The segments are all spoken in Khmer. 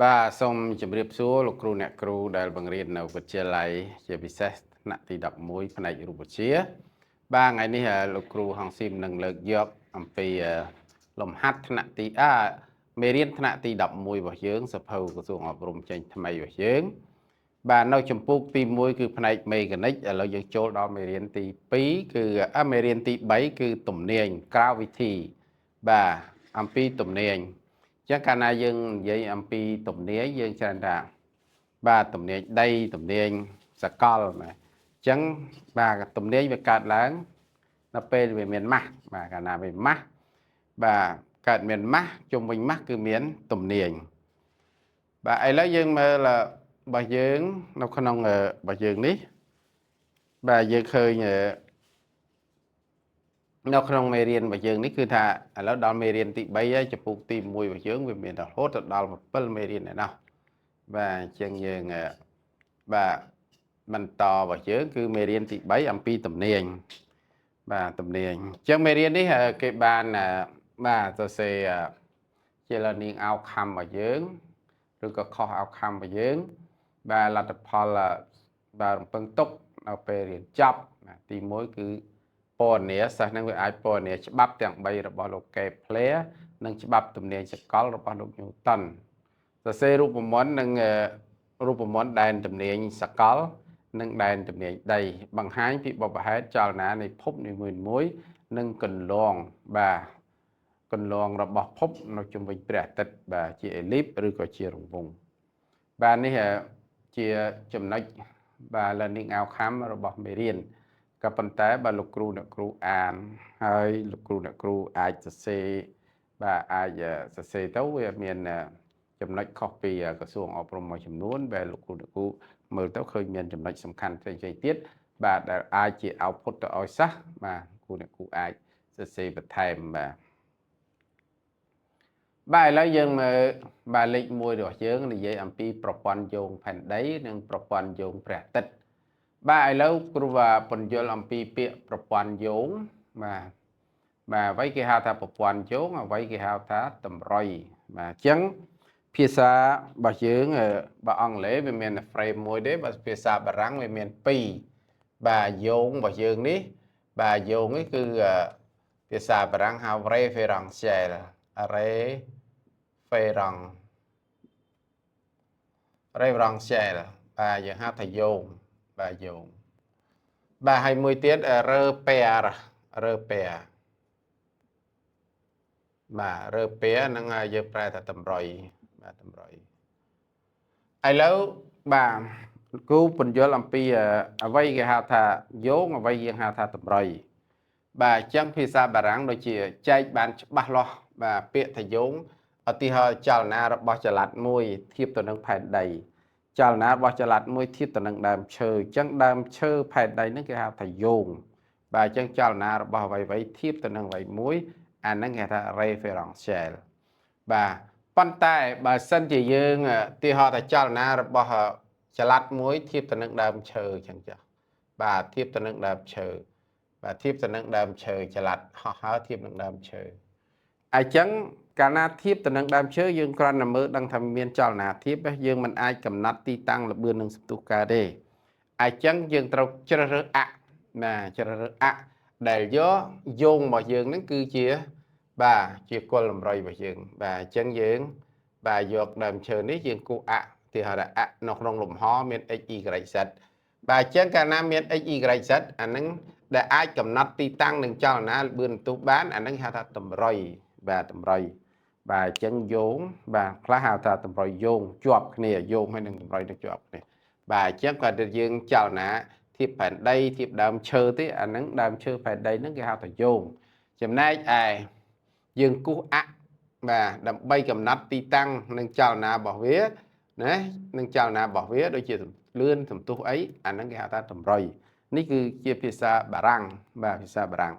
Ba xong chấm riệp số lục cru nẹt cru đại bằng riêng nào vật chia lại chia bị xét nặng thì đập mũi phần này rụp chia ba ngày ní lục cru hàng sim năng lực dọc âm phi lồng hát nặng thì mê riêng nặng thì đập mũi vào dưỡng sập hầu của xuống ở vùng tranh tham mày vào dưỡng ba nói chấm phúc thì mũi cứ phần này mê cái nick ở lâu dưỡng chỗ đó mê riêng thì pí cứ mê riêng thì bấy cứ tụm niên cao vị thì ba âm phi tụm niên chắc cả na dân với âm pi tụm nía dân cho ra ba tụm nía đây tụm nía sạc col này chẳng ba tụm nía về cạn láng nó pe về miền mắc mà cả na về mắc và cạn miền mắc chung mình mắc cứ miền tụm nía bà ấy lấy dân mà là bà dân nó không nông bà dân ní bà dân khơi nhờ nó không mê riêng và dương ní cứ thàแล้วดอลเมเรียนติใบจะปลูกตีมวยvà dương về miền đảo hốtดอลmột phân mê riêng này nào và chân dương và mình to và dương cứ mê riêngติใบâm pi tầm niên và tầm niên chân mê riêng ní cái bàn và tôi sẽ chỉ là niên ao khăm và dương rồi có kho ao khăm và dương và là tập phò là và phân túc nó về riêng chậpตีมวยគឺปอนเนี่ยสักนั่งไปไอปอนเนี่ยฉบับแต่งใบระบาดโลกเกปเพลย์นั่งฉบับตัวเนี่ยสกอลระบาดโลกนิวตันจะเซรูปมอนนั่งรูปมอนได้ตัวเนี่ยสกอลนั่งได้ตัวเนี่ยได้บางหายพี่บอกว่าให้เจ้าหน้าในพบในมือมวยนั่งกันลองบ่ากันลองระบาดพบเราจงไปเปรียบติดบ่าเจียลิฟหรือก็เจียรงวงบ่านี่เหรอเจียจำนักบ่าละนิ่งเอาค้ำระบาดไม่เรียนกับปัญหาบาลูกครูนักครูอ่านให้ลูกครูนักครูอาจจะเซบาอาจจะเซเต้าเวียนเมียนจำนวนคอปีกระทรวงอบรมจำนวนแบบลูกครูนักครูเมื่อเต้าเคยเมียนจำนวนสำคัญในใจเตี้ยบาแต่อาจจะเอาพุทธเอาซะมาครูนักครูอาจจะเซบัดไทม์บาแล้วยังมาบาเล็กมวยดอกเยอะในใจอัมพีประปันโยงแผ่นได้หนึ่งประปันโยงแปรติดba ai lâu kêu là phần vô làm pi piประปันโยงmà với cái hào thàประปันโยงmà với cái hào thà tầm rồi mà chẳng phía xa bà dưỡng bà ăn lễ về miền frame môi đấy bà phía xa bà răng về miền pi bàโยงbà dưỡng ní bàโยงấy cứ phía xa bà răng hào rê phê răng xe là rê phê răng xe là bà dưỡng hào thàโยงbà dùng bà 20 tiết rơ pè mà rơ pè năng giờ pra ta tầm rồi bà tầm rồi ai lâu bà cứu phần vô làm pi vay cái hào thà vốn mà vay riêng hào thà tầm rồi bà chẳng phi xa bà ráng đôi chỉ chạy bàn bắt lo bà pẹ thà vốn ở tí hơi chào na bao chả lạt môi thiếp tôi đang phải đầy chào ná bao chả lạt môi thiết tận năng đàm chơi chẳng đàm chơi phải đầy nó cái hào thầy dùng bà chẳng chào ná bao vậy vậy thiết tận năng vậy muối nó nghe ta reference bà pan tay bà sân chỉ dương thì họ thầy chào ná bao chả lạt muối thiết tận năng đàm chơi chẳng chả bà thiết tận năng đàm chơi bà thiết tận năng đàm chơi chả lạt họ háo thiết tận năng đàm chơi ai chẳng cả na thiếp từ năng đam chơi dương con nằm mơ đang tham miên cho là thiếp dương mình ai cầm nát ti tăng là bươn nâng tu ca đê ai chẳng dương trâu chơ rơ ạ mà chơ rơ ạ để gió dùng mà dương nó cứ chia bà chia con làm rồi bà dương bà chẳng dương bà dọc đàm chơi ní dương cô ạ thì họ đã ạ nó không lùm ho miên y gạch sạch bà chẳng cả na miên y gạch sạch anh nâng để ai cầm nát ti tăng nâng cho là bươn tu bán anh nâng hạ tầm rồi bà tầm rồi bà chân vốn bà khá hào ta tầm rồi vốn chọp này vốn hay đừng tầm rồi được chọp này bà chắc là được dương chào nã thiệp phản đây thiệp đàm chơi thế anh nắng đàm chơi phản đây nó cái hào ta vốn chấm nay ai dương cú ạ bà đầm bay cầm nắp ti tăng nâng chào nã bỏ vía đấy nâng chào nã bỏ vía đôi chỉ lươn thầm tu ấy anh nắng cái hào ta tầm rồi ní cứ chia pizza bà răng bà pizza bà răng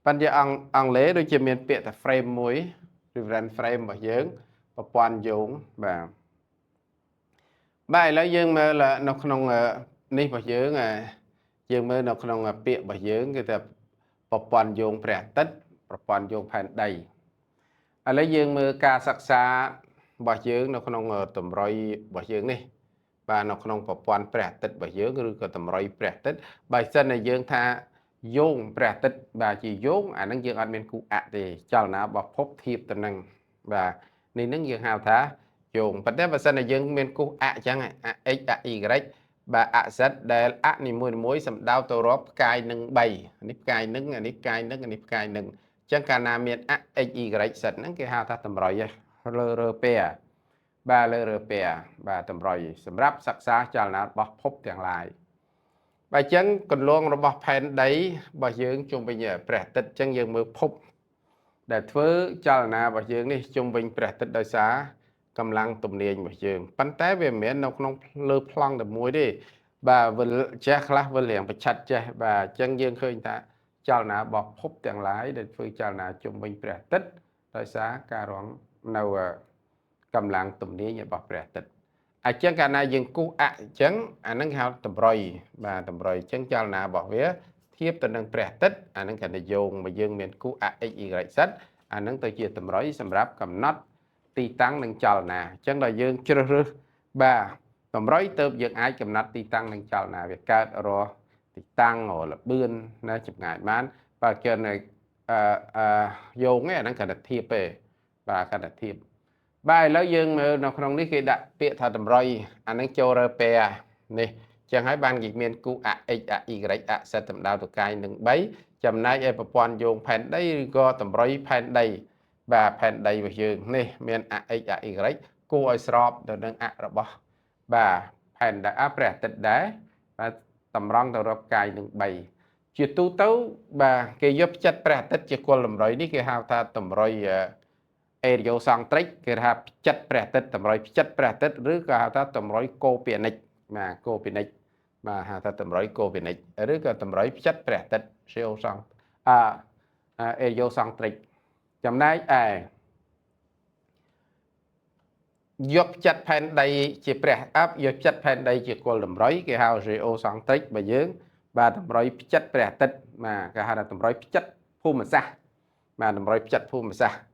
bây giờ ăn lễ đôi chỉ miền bịa ta frame muối reference frame và dưỡng và quan dụng và bài lấy dương mơ là nó không ní và dưỡng dương mơ nó không bịa và dưỡng cái tập và quan dụng bẻ tích và quan dụng phản đầy lấy dương mơ ca sắc xa របស់យើងនៅក្នុងតម្រុយរបស់យើងនេះបាទនៅក្នុងប្រព័ន្ធព្រះអាទិត្យរបស់យើងឬក៏តម្រុយព្រះអាទិត្យបើសិនតែយើងថាយោងព្រះអាទិត្យបាទជាយោងអាហ្នឹងយើងអត់មានគូអទេចលនារបស់ភពធៀបទៅនឹងបាទនេះនឹងយើងហៅថាយោងប៉ុន្តែបើសិនតែយើងមានគូអអញ្ចឹងអ x អ y បាទអសិតដែលអនីមួយៗសំដៅទៅរកផ្កាយនឹង3នេះផ្កាយនឹងអានេះផ្កាយនឹងអានេះផ្កាយនឹងអញ្ចឹងកាលណាមានអ x y សិតហ្នឹងគេហៅថាតម្រុយលើរើពែបាទលើរើពែបាទតម្រុយសម្រាប់សិក្សាចលនារបស់ភពទាំងឡាយបាទអញ្ចឹងគន្លងរបស់ផែនដីរបស់យើងជុំវិញព្រះអាទិត្យអញ្ចឹងយើងមើលភពដែលធ្វើចលនារបស់យើងនេះជុំវិញព្រះអាទិត្យដោយសារកម្លាំងទំនាញរបស់យើងប៉ុន្តែវាមិនមែននៅក្នុងលើប្លង់តែមួយទេបាទវិលចេះខ្លះវិលរៀងប្រឆាត់ចេះបាទអញ្ចឹងយើងឃើញថាចលនារបស់ភពទាំងឡាយដែលធ្វើចលនាជុំវិញព្រះអាទិត្យដោយសារការរងនៅកម្លាំងទំនាញរបស់ព្រះអាទិត្យអញ្ចឹងកាលណាយើងគូសអញ្ចឹងអានឹងហៅតម្រុយបាទតម្រុយអញ្ចឹងចលនារបស់វាធៀបទៅនឹងព្រះអាទិត្យអានឹងគេនិយមមកយើងមានគូសអ x y z អានឹងទៅជាតម្រុយសម្រាប់កំណត់ទីតាំងនិងចលនាអញ្ចឹងដល់យើងជ្រើសរើសបាទតម្រុយទៅយើងអាចកំណត់ទីតាំងនិងចលនាវាកើតរកទីតាំងរលបឿនណាចម្ងាយបានបើគេនៅយោងឯអានឹងគេធៀបទេបាទគេធៀបបាទឥឡូវយើងមើលនៅក្នុងនេះគេដាក់ពាក្យថាតម្រុយអានឹងចូលរើពែនេះចឹងហើយបានគេមានគូអ x អ y អសិតសម្ដៅទៅកាយនឹង3ចំណែកឯប្រព័ន្ធយោងផែនដីឬក៏តម្រុយផែនដីបាទផែនដីរបស់យើងនេះមានអ x អ y គួរឲ្យស្របទៅនឹងអរបស់បាទផែនដីព្រះអាទិត្យដែរបាទតម្រង់ទៅរកកាយនឹង3ជាទូទៅបាទគេយកផ្ចិតព្រះអាទិត្យជាគុលតម្រុយនេះគេហៅថាតម្រុយអេរីយ៉ូសង់ត្រិកគេថាផ្ចិតព្រះអាទិត្យតម្រុយផ្ចិតព្រះអាទិត្យឬក៏ហៅថាតម្រុយកូពីនិកបាទកូពីនិកបាទហៅថាតម្រុយកូពីនិកឬក៏តម្រុយផ្ចិតព្រះអាទិត្យសេអូសង់អេរីយ៉ូសង់ត្រិកចំណែកឯយកផ្ចិតផែនដីជាព្រះយកផ្ចិតផែនដីជាគុលតម្រុយគេហៅសេអូសង់ត្រិកបើយើងបាទតម្រុយផ្ចិតព្រះអាទិត្យបាទគេហៅថាតម្រុយផ្ចិតភូមិសាស្ត្របាទតម្រុយផ្ចិតភូមិសាស្ត្រ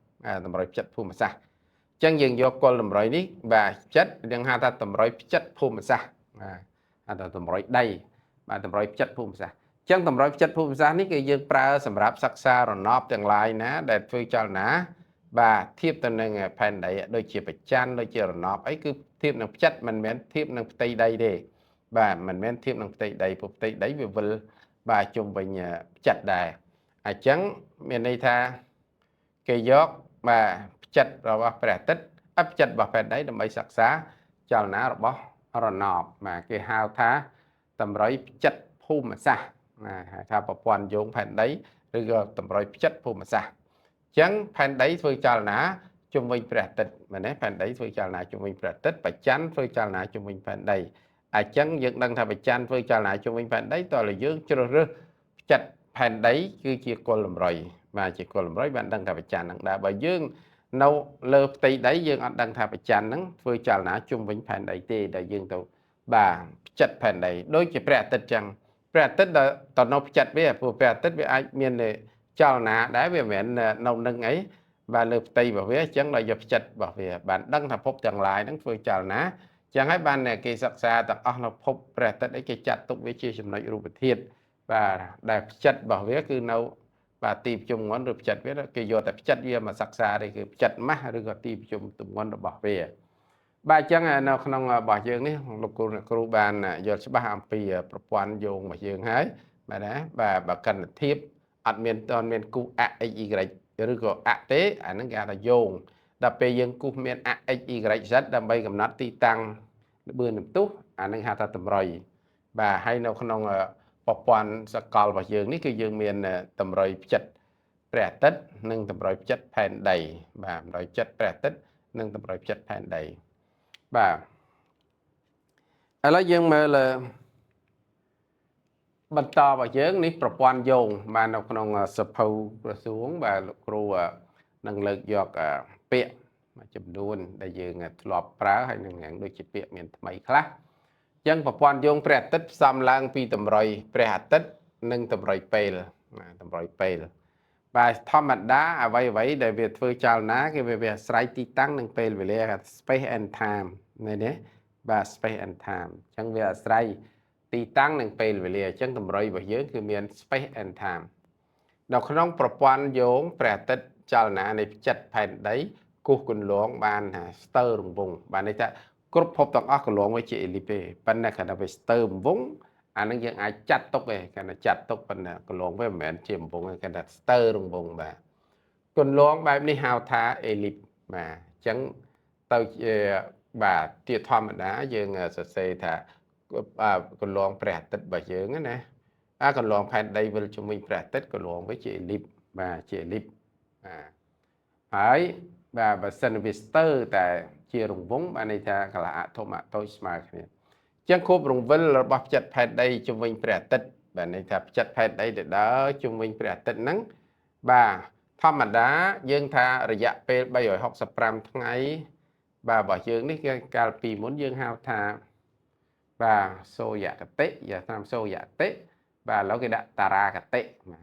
តម្រុយផ្ចិតភូមិសាស្ត្រអញ្ចឹងយើងយកគុលតម្រុយនេះបាទផ្ចិតយើងហៅថាតម្រុយផ្ចិតភូមិសាស្ត្របាទហៅថាតម្រុយដីបាទតម្រុយផ្ចិតភូមិសាស្ត្រអញ្ចឹងតម្រុយផ្ចិតភូមិសាស្ត្រនេះគឺយើងប្រើសម្រាប់សិក្សារណបទាំងឡាយណាដែលធ្វើចលនាបាទធៀបទៅនឹងផែនដីដូចជាប្រច័នដូចជារណបអីគឺធៀបនឹងផ្ចិតមិនមែនធៀបនឹងផ្ទៃដីទេបាទមិនមែនធៀបនឹងផ្ទៃដីព្រោះផ្ទៃដីវាវិលបាទជុំវិញផ្ចិតដែរអញ្ចឹងមានន័យថាគេយកបាទផ្ចិតរបស់ព្រះអាទិត្យផ្ចិតរបស់ផែនដីដើម្បីសិក្សាចលនារបស់រណបបាទគេហៅថាតម្រុយផ្ចិតភូមិសាស្ត្រហៅថាប្រព័ន្ធយោងផែនដីឬក៏តម្រុយផ្ចិតភូមិសាស្ត្រអញ្ចឹងផែនដីធ្វើចលនាជុំវិញព្រះអាទិត្យមែនទេផែនដីធ្វើចលនាជុំវិញព្រះអាទិត្យប្រច័នធ្វើចលនាជុំវិញផែនដីអញ្ចឹងយើងដឹងថាប្រច័នធ្វើចលនាជុំវិញផែនដីតើយើងជ្រើសរើសផ្ចិតផែនដីគឺជាគុលតម្រុយបាទជាគុលតម្រុយបានដឹងថាប្រច័នហ្នឹងដែរបើយើងនៅលើផ្ទៃដីយើងអត់ដឹងថាប្រច័នហ្នឹងធ្វើចលនាជុំវិញផែនដីទេដែលយើងទៅបាទផ្ចិតផែនដីដូចជាព្រះអាទិត្យចឹងព្រះអាទិត្យដល់តនៅផ្ចិតវាព្រោះព្រះអាទិត្យវាអាចមានចលនាដែរវាមិនមែននៅនឹងអីបាទលើផ្ទៃរបស់វាអញ្ចឹងដល់យកផ្ចិតរបស់វាបានដឹងថាភពទាំងឡាយហ្នឹងធ្វើចលនាចឹងហើយបានគេសិក្សាទាំងអស់នៅភពព្រះអាទិត្យអីគេចាត់ទុកវាជាចំណុចរូបធាតុបាទដែលផ្ចិតរបស់វាគឺនៅបាទទីប្រជុំងន់ឬផ្ចិតវាគេយកតែផ្ចិតវាមកសិក្សាទេគឺផ្ចិតម៉ាស់ឬក៏ទីប្រជុំទម្ងន់របស់វាបាទអញ្ចឹងនៅក្នុងរបស់យើងនេះលោកគ្រូបានយល់ច្បាស់អំពីប្រព័ន្ធយោងរបស់យើងហើយបាទណាបាទបើកិនធៀបអត់មានតនមានគូអ x y ឬក៏អទេអាហ្នឹងគេហៅថាយោងដល់ពេលយើងគូសមានអ x y z ដើម្បីកំណត់ទីតាំងល្បឿនបន្ទុះអាហ្នឹងហៅថាតម្រុយបាទហើយនៅក្នុងប្រព័ន្ធសកលរបស់យើងនេះគឺយើងមានតម្រុយផ្ចិតព្រះអាទិត្យនិងតម្រុយផ្ចិតផែនដីបាទតម្រុយផ្ចិតព្រះអាទិត្យនិងតម្រុយផ្ចិតផែនដីបាទឥឡូវយើងមើលបន្តរបស់យើងនេះប្រព័ន្ធយោងបាទនៅក្នុងសភៅក្រសួងបាទលោកគ្រូនឹងលើកយកពាក្យមួយចំនួនដែលយើងធ្លាប់ប្រើហើយនឹងដូចជាពាក្យមានថ្មីខ្លះអញ្ចឹងប្រព័ន្ធយោងព្រះអាទិត្យផ្សំឡើងពីតម្រុយព្រះអាទិត្យនិងតម្រុយពេលតម្រុយពេល và thom mặt đá vậy để việc phơi chào ná cái về sải tí tăng nâng pel về lẽ space and time này nhé và space and time chẳng về sải tí tăng nâng pel về lẽ chẳng tầm rồi bởi dướiคือ miền space and time នៅក្នុងប្រព័ន្ធយោងព្រះអាទិត្យចលនានៃផ្ចិតផែនដីគូសគន្លងបានស្ទើររង្វង់បានន័យថាគ្រប់ភពទាំងអស់កន្លងវាជាអេលីបទេប៉ុន្តែគាត់ថាវាស្ទើររង្វង់អានឹងយើងអាចចាត់ទុកទេគាត់ថាចាត់ទុកប៉ុន្តែកន្លងវាមិនមែនជារង្វង់ទេគាត់ថាស្ទើររង្វង់បាទគន្លងបែបនេះហៅថាអេលីបបាទអញ្ចឹងទៅជាបាទជាធម្មតាយើងសរសេរថាកន្លងព្រះអាទិត្យរបស់យើងណាកន្លងផែនដីវិលជំវិញព្រះអាទិត្យកន្លងវាជាអេលីបបាទជាអេលីបបាទហើយបាទបើសិនវាស្ទើរតែជារង្វង់បានន័យថាកន្លះអាថុំអាតូចស្មើគ្នាអញ្ចឹងគ្រប់រង្វិលរបស់ផ្ចិតផែនដីជំវិញព្រះអាទិត្យបាទន័យថាផ្ចិតផែនដីដែលដើរជំវិញព្រះអាទិត្យហ្នឹងបាទធម្មតាយើងថារយៈពេល365ថ្ងៃបាទរបស់យើងនេះគឺកាលពីមុនយើងហៅថាបាទសូរ្យកតិយកតាមសូរ្យតិ បាទឥឡូវគេដាក់តារាកតិ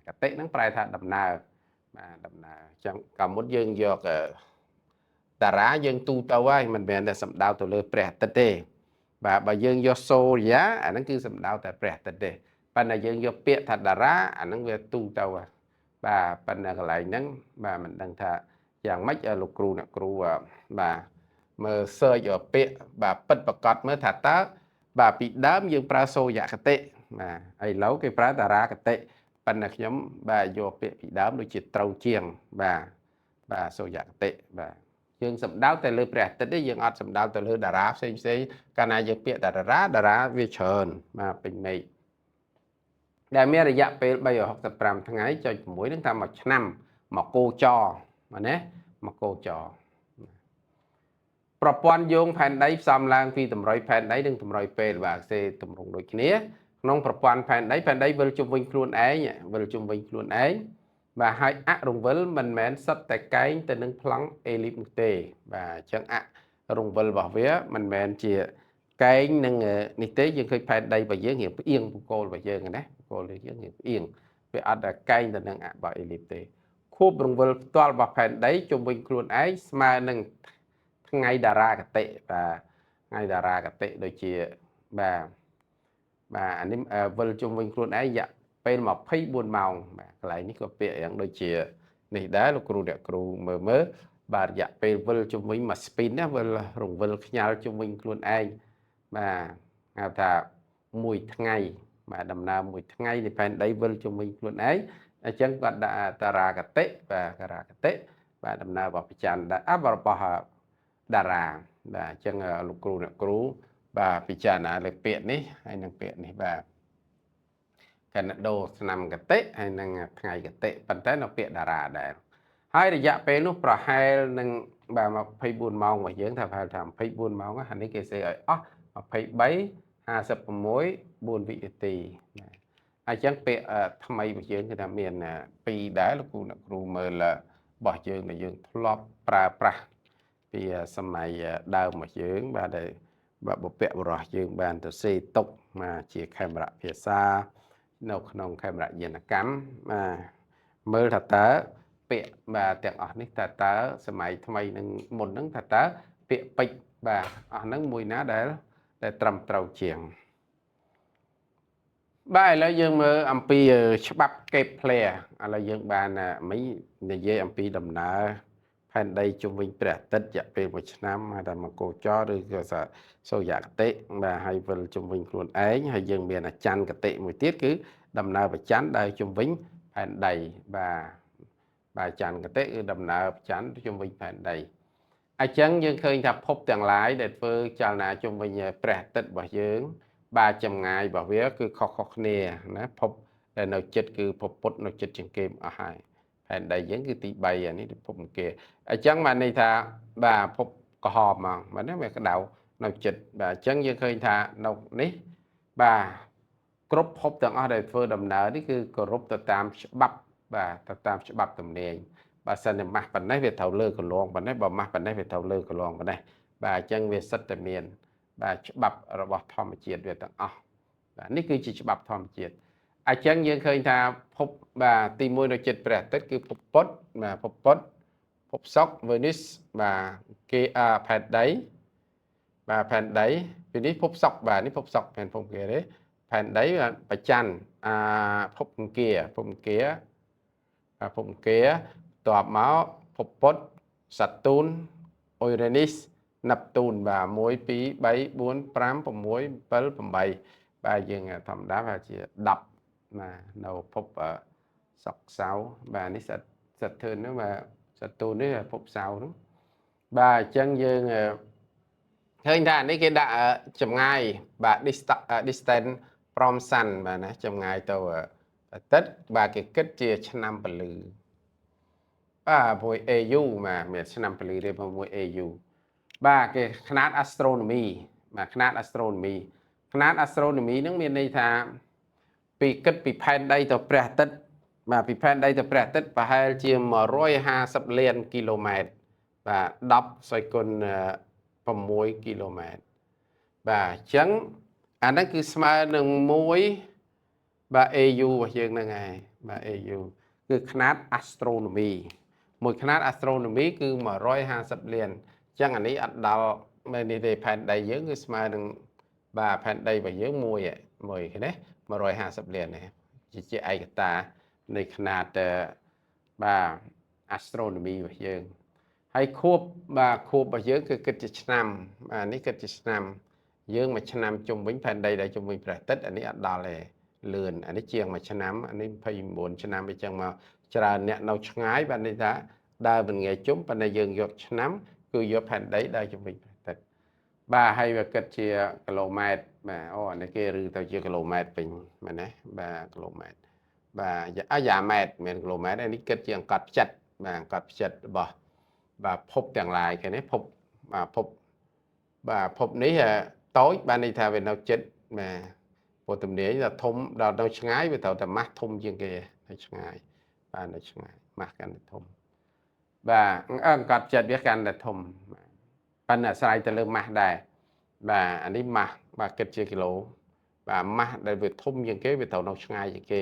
កតិហ្នឹងប្រែថាដំណើរបាទដំណើរចឹងកាលមុនយើងយកតារាយើងទូទៅហើយមិនមែនតែសំដៅទៅលើព្រះអាទិត្យទេបាទបើយើងយកសូរ្យាអាហ្នឹងគឺសំដៅតែព្រះអាទិត្យទេប៉ុន្តែយើងយកពាក្យថាតារាអាហ្នឹងវាទូទៅបាទប៉ុន្តែកន្លែងហ្នឹងបាទមិនដឹងថាយ៉ាងម៉េចលោកគ្រូអ្នកគ្រូបាទមើល search ពាក្យបាទពិតប្រកបមើលថាតើបាទពីដើមយើងប្រើសូរ្យកតិបាទឥឡូវគេប្រើតារាកតិប៉ុន្តែខ្ញុំបាទយកពាក្យពីដើមដូចជាត្រូវជាងបាទសូរ្យកតិបាទយើងសំដៅតែលើព្រះអាទិត្យទេយើងអត់សំដៅទៅលើតារាផ្សេងកាលណាយើងពាក្យតារាវាច្រើនបាទពេញមេឃដែលមានរយៈពេល365ថ្ងៃចុច6នឹងថាមួយឆ្នាំមកគោចរបាទណាមកគោចរប្រព័ន្ធយោងផែនដីផ្សំឡើងពីតម្រុយផែនដីនិងតម្រុយពេលបាទសេទម្រង់ដូចគ្នាក្នុងប្រព័ន្ធផែនដីវិលជុំវិញខ្លួនឯងវិលជុំវិញខ្លួនឯងបាទហើយអរង្វិលមិនមែនសិតតែកែងទៅនឹងប្លង់អេលីបនោះទេបាទអញ្ចឹងអរង្វិលរបស់វាមិនមែនជាកែងនឹងនេះទេយើងឃើញផែនដីរបស់យើងរៀងផ្អៀងបង្គោលរបស់យើងណាបង្គោលរបស់យើងរៀងផ្អៀងវាអត់តែកែងទៅនឹងអបអេលីបទេខួបរង្វិលផ្ទាល់របស់ផែនដីជុំវិញខ្លួនឯងស្មើនឹងថ្ងៃតារាកតិបាទថ្ងៃតារាកតិដូចជាបាទអានេះវិលជុំវិញខ្លួនឯងរយៈពេល24ម៉ោងបាទកន្លែងនេះក៏ពាក្យយ៉ាងដូចជានេះដែរលោកគ្រូអ្នកគ្រូមើលបាទរយៈពេលវិលជុំវិញមួយស្ពីនណាវិលរង្វិលខ្ញាល់ជុំវិញខ្លួនឯងបាទហៅថាមួយថ្ងៃបាទដំណើរមួយថ្ងៃនៃផែនដីវិលជុំវិញខ្លួនឯងអញ្ចឹងគាត់ដាក់តារាកតិបាទតារាកតិបាទដំណើររបស់ប្រច័នរបស់តារាបាទអញ្ចឹងលោកគ្រូអ្នកគ្រូបាទពិចារណាលើពាក្យនេះហើយនឹងពាក្យនេះបាទកណ្ដោឆ្នាំកតិហើយនឹងថ្ងៃកតិប៉ុន្តែនៅពាក្យតារាដែរហើយរយៈពេលនោះប្រហែលនឹងបាទ24ម៉ោងរបស់យើងថាប្រហែលថា24ម៉ោងអានេះគេសេឲ្យអស់23 56 4វិនាទីអញ្ចឹងពាក្យថ្មីរបស់យើងគឺថាមាន2ដែរលោកគ្រូអ្នកគ្រូមើលរបស់យើងដែលយើងធ្លាប់ប្រើប្រាស់ពីសម័យដើមរបស់យើងបាទដែលបុព្វបុរសយើងបានទៅសេតុកមកជាខេមរៈភាសានៅក្នុងខេមរៈយន្តកម្មបាទមើលថាតើពាក្យបាទទាំងអស់នេះតើសម័យថ្មីនឹងមុនហ្នឹងថាតើពាក្យពេចន៍បាទអស់ហ្នឹងមួយណាដែលត្រឹមត្រូវជាងបាទឥឡូវយើងមើលអំពីច្បាប់កេបផ្លែឥឡូវយើងបានមិញនិយាយអំពីដំណើរផែនដីជុំវិញព្រះអាទិត្យរយៈពេល1ឆ្នាំហៅថាមកគោចរឬក៏សូរ្យកតិបាទហើយវិលជុំវិញខ្លួនឯងហើយយើងមានច័ន្ទកតិមួយទៀតគឺដំណើរប្រច័ន្ទដែលជុំវិញផែនដីបាទច័ន្ទកតិគឺដំណើរប្រច័ន្ទជុំវិញផែនដីអញ្ចឹងយើងឃើញថាភពទាំងឡាយដែលធ្វើចលនាជុំវិញព្រះអាទិត្យរបស់យើងបាទចម្ងាយរបស់វាគឺខុសៗគ្នាណាភពដែលនៅចិត្តគឺភពពុទ្ធនៅចិត្តជាងគេអស់ហើយផែនដីយើងគឺទី3អានេះភពគេអញ្ចឹងបានន័យថាបាទភពក្រហមហ្មងបាទណាវាក្តៅនៅចិត្តបាទអញ្ចឹងយើងឃើញថានៅនេះបាទគ្រប់ភពទាំងអស់ដែលធ្វើដំណើរនេះគឺគោរពទៅតាមច្បាប់បាទទៅតាមច្បាប់ទំនាយបើសិនតែម៉ាស់ប៉ុណ្ណេះវាត្រូវលើកន្លងប៉ុណ្ណេះបើម៉ាស់ប៉ុណ្ណេះវាត្រូវលើកន្លងប៉ុណ្ណេះបាទអញ្ចឹងវាសិតតែមានបាទច្បាប់របស់ធម្មជាតិវាទាំងអស់បាទនេះគឺជាច្បាប់ធម្មជាតិ chẳng dương khơi ta phúc bà tìm môi nó chết bẻ tất cứ phúc bốt phúc sóc Venus bà kia phạt đấy bà phèn đấy vì ní phúc sọc bà ní phúc sọc phèn phúc kia đấy phèn đấy là bà chăn phúc kia phúc kia tọa máu phúc bốt Saturn Uranus Neptune và mối phí 7 4 5 6 7 8 bà dương thầm đá và chỉ đập mà đầu phúc sọc 6 bà ní Saturn nữa mà Saturn nữa là phúc 6 đúng bà chân dương hơi đàn đấy cái đã chấm ngay bà distance from sun bà nè chấm ngay tàu tất bà cái kết chia cho năm phần lư với AU mà miền cho năm phần lư đây với AU bà cái khả astronomy mà khả astronomy nước miền đây thà bị kết bị phèn đây tàu bẹt tất mà bị phèn đây tàu bẹt tất và hai chia mà rồi 50 liên km và đọc xoay con 6 km បាទអញ្ចឹងអាហ្នឹងគឺស្មើនឹង1បាទ AU របស់យើងហ្នឹងហើយបាទ AU គឺຂនាត astronomy មួយຂនាត astronomy គឺ150លានអញ្ចឹងអានេះអត់ដល់មែនទេផែនដីយើងគឺស្មើនឹងបាទផែនដីរបស់យើងមួយឃើញទេ150លាននេះជាឯកតានៃຂនាតបាទ astronomy របស់យើងហើយខួបបាទខួបរបស់យើងគឺគិតជាឆ្នាំបាទនេះគិតជាឆ្នាំយើងមួយឆ្នាំជុំវិញផែនដីដែលជុំវិញព្រះអាទិត្យអានេះអត់ដល់ទេលឿនអានេះជាងមួយឆ្នាំអានេះ29ឆ្នាំអញ្ចឹងមកច្រើនអ្នកនៅឆ្ងាយបាទនេះថាដើរមិនងាយជុំប៉ុន្តែយើងយកឆ្នាំគឺយកផែនដីដើរជុំវិញព្រះអាទិត្យបាទហើយវាគិតជាគីឡូម៉ែត្របាទអូអានេះគេឬទៅជាគីឡូម៉ែត្រពេញមែនទេបាទគីឡូម៉ែត្របាទយ៉ាម៉ែត្រមិនគីឡូម៉ែត្រនេះគិតជាអង្កត់ផ្ចិតបាទអង្កត់ផ្ចិតរបស់បាទភពទាំងឡាយគេនេះភពបាទភពនេះតូចបានន័យថាវានៅចិត្តបាទពុទ្ធទំនាយថាធំដល់នៅឆ្ងាយវាត្រូវតែម៉ាស់ធំជាងគេនៅឆ្ងាយបាទនៅឆ្ងាយម៉ាស់កាន់តែធំបាទអង្កត់ចិត្តវាកាន់តែធំប៉ុន្តែអាស្រ័យទៅលើម៉ាស់ដែរបាទអានេះម៉ាស់បាទគិតជាគីឡូបាទម៉ាស់ដែលវាធំជាងគេវាត្រូវនៅឆ្ងាយជាងគេ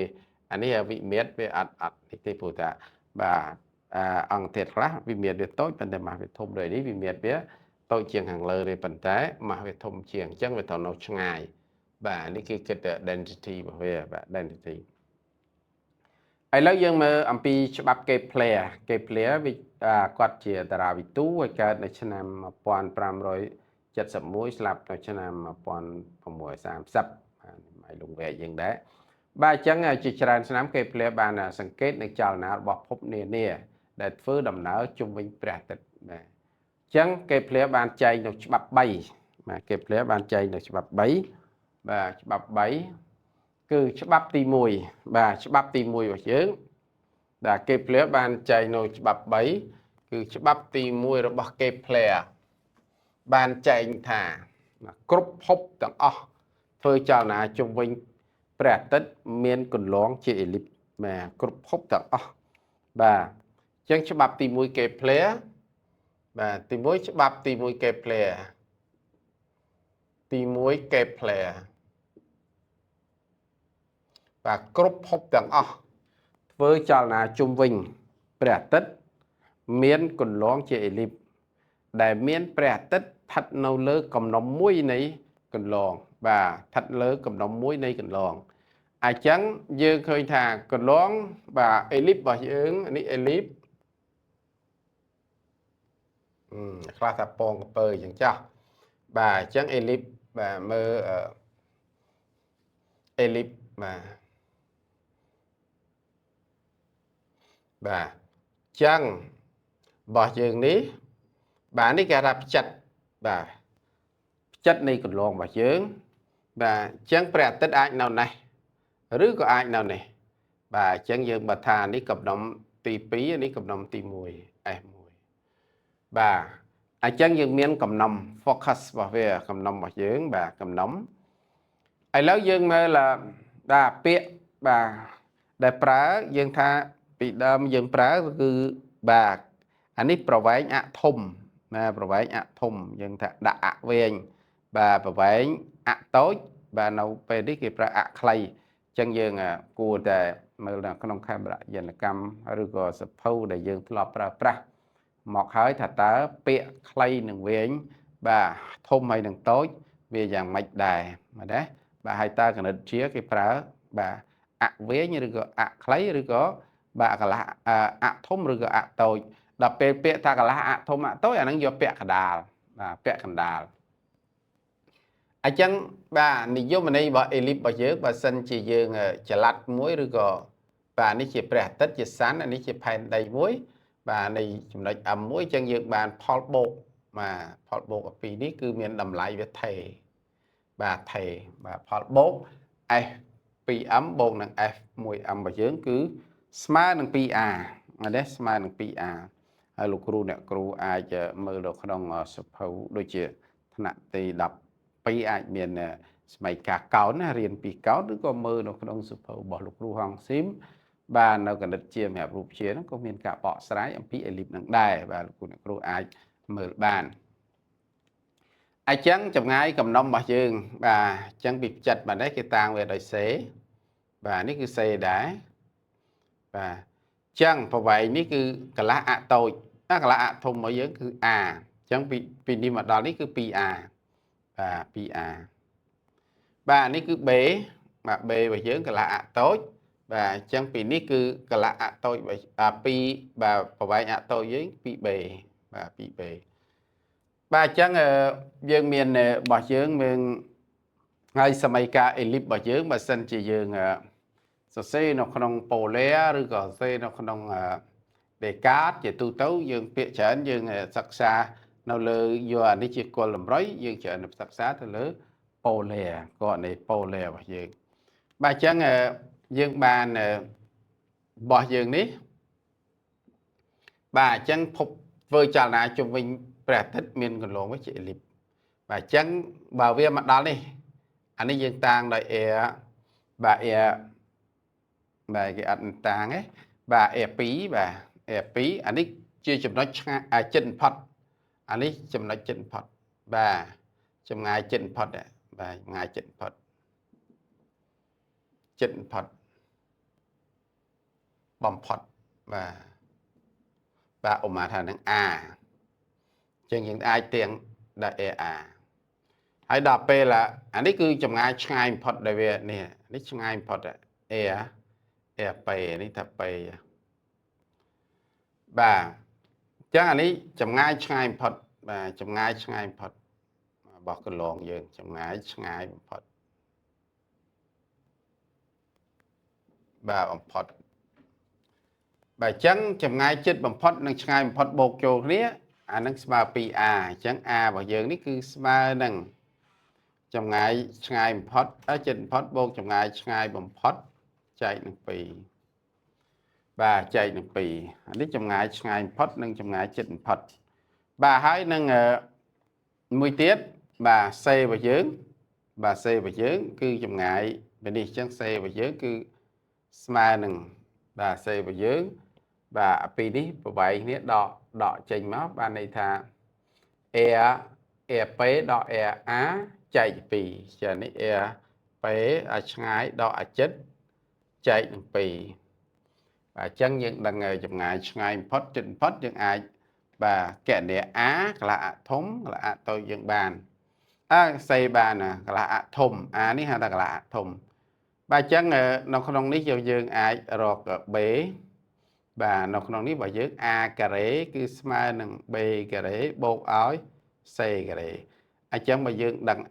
អានេះវិមាត្រវាអត់នេះទេព្រោះថាបាទអង្គធាតុខ្លះវិមាត្រវាតូចប៉ុន្តែម៉ាស់វាធំដូចនេះវិមាត្រវាតូចជាងខាងលើទេប៉ុន្តែម៉ាស់វាធំជាងអញ្ចឹងវាត្រូវនៅឆ្ងាយបាទនេះគឺគិត density របស់វាបាទ density ឥឡូវយើងមើលអំពីច្បាប់ Kepler វាគាត់ជាតារាវិទូឲ្យកើតនៅឆ្នាំ1571ស្លាប់នៅឆ្នាំ1630ហើយលងវែកយើងដែរបាទអញ្ចឹងជាច្រើនឆ្នាំ Kepler បានសង្កេតនៅចលនារបស់ភពនានាដែលធ្វើដំណើរជុំវិញព្រះអាទិត្យបាទអញ្ចឹង Kepler បានចែងនៅច្បាប់3បាទ Kepler បានចែងនៅច្បាប់3បាទច្បាប់3គឺច្បាប់ទី1បាទច្បាប់ទី1របស់យើងដែល Kepler បានចែងនៅច្បាប់3គឺច្បាប់ទី1របស់ Kepler បានចែងថាគ្រប់ភពទាំងអស់ធ្វើចលនាជុំវិញព្រះអាទិត្យមានគន្លងជាអេលីបបាទគ្រប់ភពទាំងអស់បាទអញ្ចឹងច្បាប់ទី1 Kepler បាទទី1ច្បាប់ទី1 Kepler បាទគ្រប់ភពទាំងអស់ធ្វើចលនាជុំវិញព្រះអាទិត្យមានគន្លងជាអេលីបដែលមានព្រះអាទិត្យស្ថិតនៅលើកំណុំមួយនៃគន្លងបាទស្ថិតលើកំណុំមួយនៃគន្លងអញ្ចឹងយើងឃើញថាគន្លងបាទអេលីបរបស់យើងនេះអេលីបខ្លះថាពងកពើអញ្ចឹងចាស់បាទអញ្ចឹងអេលីបបាទមើលអេលីបបាទចឹងរបស់យើងនេះបាទនេះគេថាផ្ចិតបាទផ្ចិតនៃគន្លងរបស់យើងបាទចឹងព្រះអាទិត្យអាចនៅនេះឬក៏អាចនៅនេះបាទអញ្ចឹងយើងបើថានេះកំណុំទី2នេះកំណុំទី1 S1 បាទអញ្ចឹងយើងមានកំណុំ focus របស់វាកំណុំរបស់យើងបាទកំណុំឥឡូវយើងមើលបាទពាក្យបាទដែលប្រើយើងថាពីដើមយើងប្រើគឺបាទអានេះប្រវែងអធំណាប្រវែងអធំយើងថាដាក់អវែងបាទប្រវែងអតូចបាទនៅពេលនេះគេប្រើអខ្លី chân dương cua để mở là không khai bạc dân là cam rồi có sập phâu để dương lọp ra một hơi thật ta bịa clay đừng về bà thôm hay đừng tối về dạng mạch đài mà đấy bà hai ta cần chia cái phá bà vế như được clay rồi có bà cả là thôm rồi có tôi đập bịa ta cả là thôm tối nó vô bịa cả đà bịa cả đà chẳng bà ní vô mình đây bà elip bà dớ bà sân chỉ dương chả lát muối rồi có bà ní chỉ bẻ tất chỉ sáng ní chỉ phèn đầy muối bà này chúng ta muối chân dương bàn Paul bộ mà Paul bộ ở phía ní cứ miền đầm lại với thầy bà Paul bộ ai pi bộ nâng f mùi bà dớ cứ smart nâng pi mà đấy smart nâng pi hay lục ru nè cru ai chờ mơ đồ không sụp hậu đôi chữ thằng tì đập pi miền mày cả cáo nè riêng pi cáo đứa có mơ đồ không sụp hậu bỏ lục ru hoàng xím bà nào cần đặt chia mẹ rụp chia nó có miền cả bỏ sái em pi elip nâng đài và lục ru nè cru ai mơ bàn ai chẳng trong ngay cầm nông bà dương bà chẳng bị chặt bà đấy cái tang về đời xế bà ní cứ xe đá và chẳng phải vậy ní cứ cả lá tôi cả lá thông mới giới cứ chẳng bị đi mà đó ní cứ và bà ní cứ bế mà bê và giới cả lá tối và chẳng bị ní cứ cả lá tôi pi và phải vậy tôi với bị bề và bị bề bà chẳng dương miền bỏ dương miền ngay sau mấy ca elip bỏ dương mà sân chỉ dương xe nó không bổ lé rồi có xe nó không để cát về tu tấu dương bịa chén dương sắc xa nó lơ vừa đi chỉ còn làm rối dương chén sắc xa thì lơ bổ lé gọi này bổ lé và dương bà chẳng dương bàn bỏ dương ní bà chẳng phục vơi trả lại cho mình bẻ thích miền còn lộn với chị lịp bà chẳng bảo vệ mặt đó đi anh ấy dương tang đại bà cái anh tang ấy bà pí anh ấy chưa chụp nó chân phật anh ấy chụp nó chân phật bà chụp ngài chân phật đấy bà ngài chân phật bầm phật bà ôm mà thằng chân những ai tiếng đại hãy đọc về là anh ấy cứ chụp ngài ngay phật đại về nè anh ấy ngay phậtไปนี่ถ้าไปบ่าจังอันนี้จำง่ายง่ายพอดบ่าจำง่ายง่ายพอดบอกกันลองเยอะจำง่ายง่ายพอดบ่าพอดบ่าจังจำง่ายจิตบัมพอดนั่งง่ายพอดโบกโจเนี้ยอันนั้นสมาปีจังบอกเยอะนี่คือสมาหนึ่งจำง่ายง่ายพอดจิตพอดโบกจำง่ายง่ายบัมพอดchạy được pì bà chạy được pì anh ấy trong ngày phật nâng trong ngày chỉnh phật bà hãy nâng 10 tiết bà xây và dướng cứ trong ngày bên đi chẳng xây và dướng cứ smile nâng bà xây và dướng bà pì đi bà vậy nét đọ chỉnh máu bà này thà pé đọ chạy pì chờ này pé ngày đọ chết chạy được pì và chân những đằng ngày trong ngày phật trình phật những ai bà kẻ để là thống là tôi dựng bàn xây bàn là thùng ní hay là thùng bà chân nó không ní cho dương ai rọt bế bà nó không ní bà dương cà rế cứ smile nâng bê cà rế bột ói xây cà rế chân bà dương đằng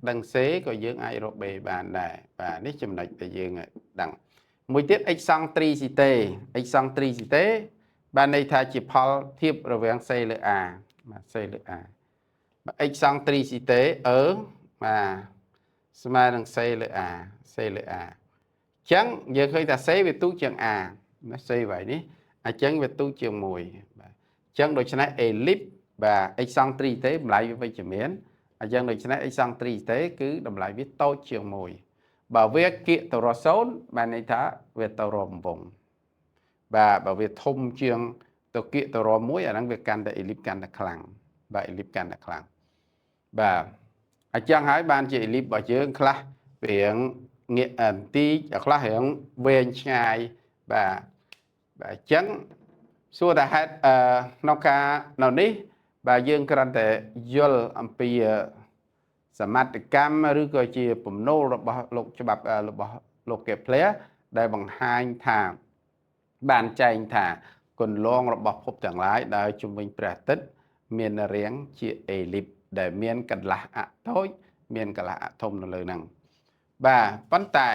đằng xế có dương ai rọt bê bàn này và ní chùm đạch bà dương đằng mỗi tiết eccentricity ban này thay chỉ Paul thiệp rồi với xây lựa mà xây lựa eccentricity ở mà smart đang xây lựa chẳng giờ khi ta xây về tu trường nó xây vậy đi chẳng về tu trường mùi chẳng đôi chân này ellipse và eccentricity lại với chữ miến chẳng đôi chân này eccentricity cứ đầm lại với tôi trường mùi bảo vệ kiện tàu rò xốn bạn ấy thá về tàu rò vùng và bảo vệ thông trường tàu kiện tàu rò muối ở đang việc can để elip can là khẳng và elip can là khẳng và chẳng hãy ban chị elip bảo chứa khá về nghĩa tí ở khá hướng về ngày và chẳng xua ta hết nó ca nào ní và dương cần thể dùl âm bìสมรรถกรรมหรือก็ជាពំនូលរបស់លោកច្បាប់របស់លោកកេផ្លែដែលបង្ហាញថាបានចែងថាគន្លងរបស់ភពទាំងឡាយដែលជំវិញព្រះអាទិត្យមានរាងជាអេលីបដែលមានកន្លះអតូចមានកន្លះអធំនៅលើហ្នឹងបាទប៉ុន្តែ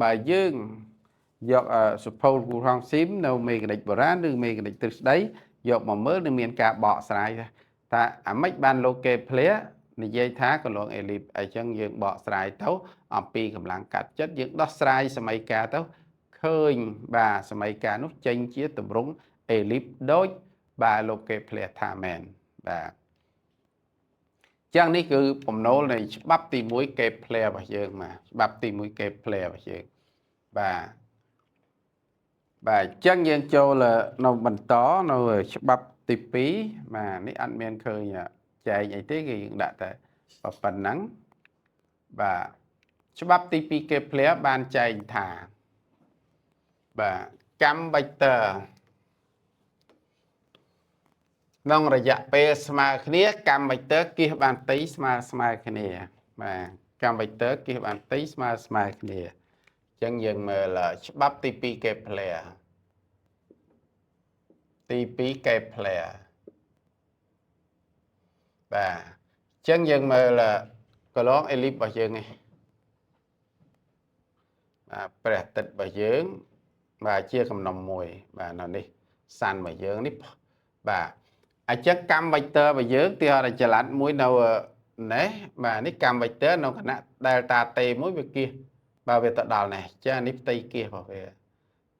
បើយើងយកសុភៅគូរងស៊ីមនៅមេកានិកបុរាណឬមេកានិកទ្រឹស្ដីយកមកមើលនឹងមានការបកស្រាយថាអាម៉េចបានលោកកេផ្លែនិយាយថាកន្លងអេលីបអញ្ចឹងយើងបកស្រាយទៅអំពីកម្លាំងកាត់ចិត្តយើងដោះស្រាយសម័យកាលទៅឃើញបាទសម័យកាលនោះចេញជាទម្រង់អេលីបដូចបាទលោកគេផ្លែថាមែនបាទចឹងនេះគឺបំណុលនៃច្បាប់ទី1គេផ្លែរបស់យើងមកច្បាប់ទី1គេផ្លែរបស់យើងបាទចឹងយើងចូលនៅបន្តនៅច្បាប់ទី2បាទនេះអត់មានឃើញចែកអីទេគឺយើងដាក់តែប៉ុណ្ណឹងបាទច្បាប់ទី2គេផ្លែបានចែងថាបាទកម្មវេទ័រក្នុងរយៈពេលស្មើគ្នាកម្មវេទ័រគៀសបានផ្ទៃស្មើគ្នាបាទកម្មវេទ័រគៀសបានផ្ទៃស្មើគ្នាអញ្ចឹងយើងមើលច្បាប់ទី2គេផ្លែទី2គេផ្លែបាទអញ្ចឹងយើងមើលកន្លងអេលីបរបស់យើងនេះបាទព្រះអាទិត្យរបស់យើងបាទជាកំណុំមួយបាទនៅនេះសាន់របស់យើងនេះបាទអញ្ចឹងកម្មវេទ័ររបស់យើងទីហោរាចល័តមួយនៅនេះបាទនេះកម្មវេទ័រនៅគណៈ delta t មួយវាគៀសបាទវាទៅដល់នេះចានេះផ្ទៃគៀសរបស់វា